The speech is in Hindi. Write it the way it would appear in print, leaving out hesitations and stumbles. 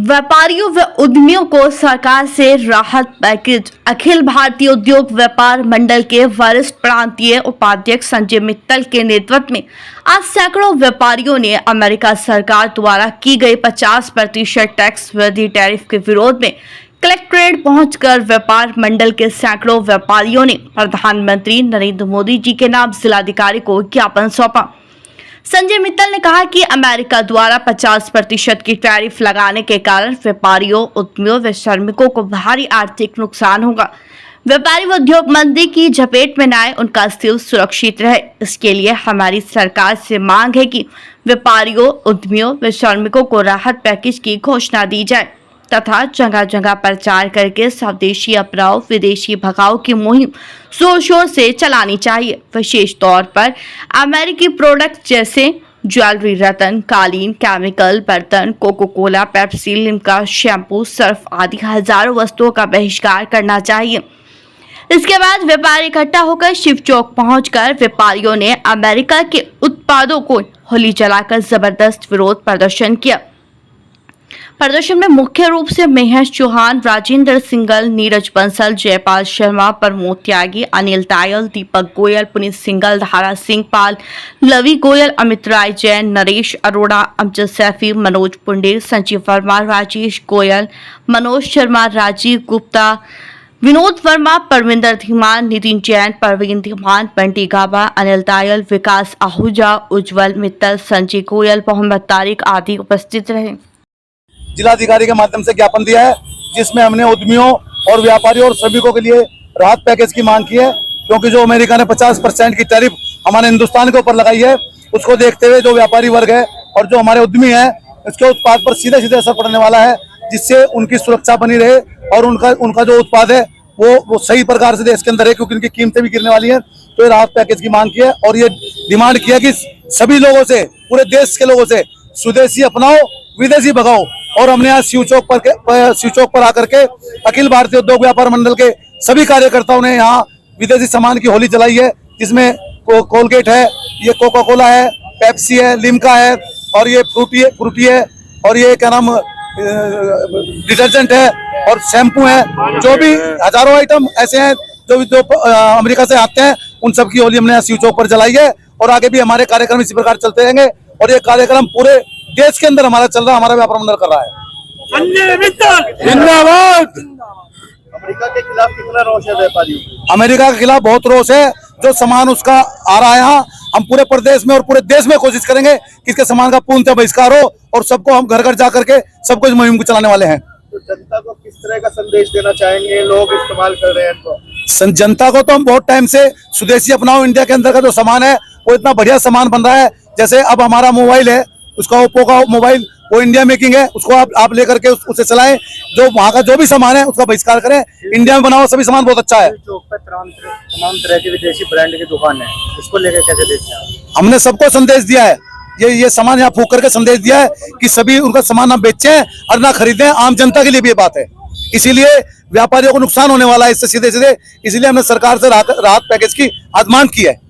व्यापारियों व उद्यमियों को सरकार से राहत पैकेज। अखिल भारतीय उद्योग व्यापार मंडल के वरिष्ठ प्रांतीय उपाध्यक्ष संजय मित्तल के नेतृत्व में आज सैकड़ों व्यापारियों ने अमेरिका सरकार द्वारा की गई 50% टैक्स वृद्धि टैरिफ के विरोध में कलेक्ट्रेट पहुंचकर व्यापार मंडल के सैकड़ों व्यापारियों ने प्रधानमंत्री नरेंद्र मोदी जी के नाम जिलाधिकारी को ज्ञापन सौंपा। संजय मित्तल ने कहा कि अमेरिका द्वारा 50% की टैरिफ लगाने के कारण व्यापारियों, उद्यमियों व श्रमिकों को भारी आर्थिक नुकसान होगा। व्यापारी व उद्योग मंदी की झपेट में न आए, उनका स्थिति सुरक्षित रहे, इसके लिए हमारी सरकार से मांग है कि व्यापारियों, उद्यमियों व श्रमिकों को राहत पैकेज की घोषणा दी जाए तथा जगह जगह प्रचार करके स्वदेशी अपनाओ विदेशी भगाओ की मुहिम जोर शोर से चलानी चाहिए। विशेष तौर पर अमेरिकी प्रोडक्ट जैसे ज्वेलरी, रत्न, कालीन, केमिकल, बर्तन, Coca Cola, Pepsi, Limca, shampoo, Surf आदि हजारों वस्तुओं का बहिष्कार करना चाहिए। इसके बाद व्यापारी इकट्ठा होकर शिव चौक पहुंचकर व्यापारियों ने अमेरिका के उत्पादों को होली जलाकर जबरदस्त विरोध प्रदर्शन किया। प्रदर्शन में मुख्य रूप से महेश चौहान, राजेंद्र सिंगल, नीरज बंसल, जयपाल शर्मा, प्रमोद त्यागी, अनिल तायल, दीपक गोयल, पुनीत सिंगल, धारा सिंह पाल, लवी गोयल, अमित राय जैन, नरेश अरोड़ा, अमजद सैफी, मनोज पुंडेर, संजीव वर्मा, राजेश गोयल, मनोज शर्मा, राजीव गुप्ता, विनोद वर्मा, परविंदर धीमान, नितिन जैन, परवीन धीमान, बंटी गाबा, अनिल तायल, विकास आहूजा, उज्जवल मित्तल, संजय गोयल, मोहम्मद तारिक आदि उपस्थित रहे। जिलाधिकारी के माध्यम से ज्ञापन दिया है, जिसमें हमने उद्यमियों और व्यापारियों और श्रमिकों के लिए राहत पैकेज की मांग की है, क्योंकि जो अमेरिका ने 50% की टैरिफ हमारे हिंदुस्तान के ऊपर लगाई है, उसको देखते हुए जो व्यापारी वर्ग है और जो हमारे उद्यमी है, उसके उत्पाद पर सीधे सीधे असर पड़ने वाला है, जिससे उनकी सुरक्षा बनी रहे और उनका जो उत्पाद है वो सही प्रकार से देश के अंदर है, क्योंकि उनकी कीमतें भी गिरने वाली है। तो ये राहत पैकेज की मांग की है और ये डिमांड किया कि सभी लोगों से, पूरे देश के लोगों से स्वदेशी अपनाओ विदेशी भगाओ। और हमने आज शिव चौक पर आकर के अखिल भारतीय उद्योग व्यापार मंडल के सभी कार्यकर्ताओं ने यहाँ विदेशी सामान की होली जलाई है, जिसमें कोलगेट है, ये कोका कोला है, पेप्सी है, लिम्का है और ये फ्रूटी है और ये क्या नाम डिटर्जेंट है और शैम्पू है। जो भी हजारों आइटम ऐसे हैं जो अमेरिका से आते हैं, उन सब की होली हमने शिव चौक पर जलाई है और आगे भी हमारे कार्यक्रम इसी प्रकार चलते रहेंगे और ये कार्यक्रम पूरे देश के अंदर हमारा चल रहा है, हमारा व्यापार मंडल कर रहा है। संजय मित्तल जिंदाबाद। अमेरिका के खिलाफ कितना रोष है व्यापारियों? अमेरिका के खिलाफ बहुत रोष है। जो सामान उसका आ रहा है यहाँ, हम पूरे प्रदेश में और पूरे देश में कोशिश करेंगे कि इसके सामान का पूर्णतः बहिष्कार हो और सबको हम घर घर जा करके सबको इस मुहिम को चलाने वाले हैं। तो जनता को किस तरह का संदेश देना चाहेंगे? लोग इस्तेमाल कर रहे हैं तो जनता को तो हम बहुत टाइम से स्वदेशी अपनाओ इंडिया के अंदर का जो सामान है वो इतना बढ़िया सामान बन रहा है। जैसे अब हमारा मोबाइल है, उसका ओप्पो का मोबाइल, वो इंडिया मेकिंग है, उसको आप लेकर के उसे चलाएं। जो वहाँ का जो भी सामान है उसका बहिष्कार करें, इंडिया में बना हुआ सभी सामान बहुत अच्छा है। चौक पे तमाम तरह की विदेशी ब्रांड की दुकान है, इसको लेकर कैसे देखते हैं? हमने सबको संदेश दिया है, ये सामान यहाँ फूंक करके संदेश दिया है कि सभी उनका सामान ना बेचें और ना खरीदें। आम जनता के लिए भी ये बात है, इसीलिए व्यापारियों को नुकसान होने वाला है इससे सीधे सीधे, इसलिए हमने सरकार से राहत पैकेज की आज मांग की है।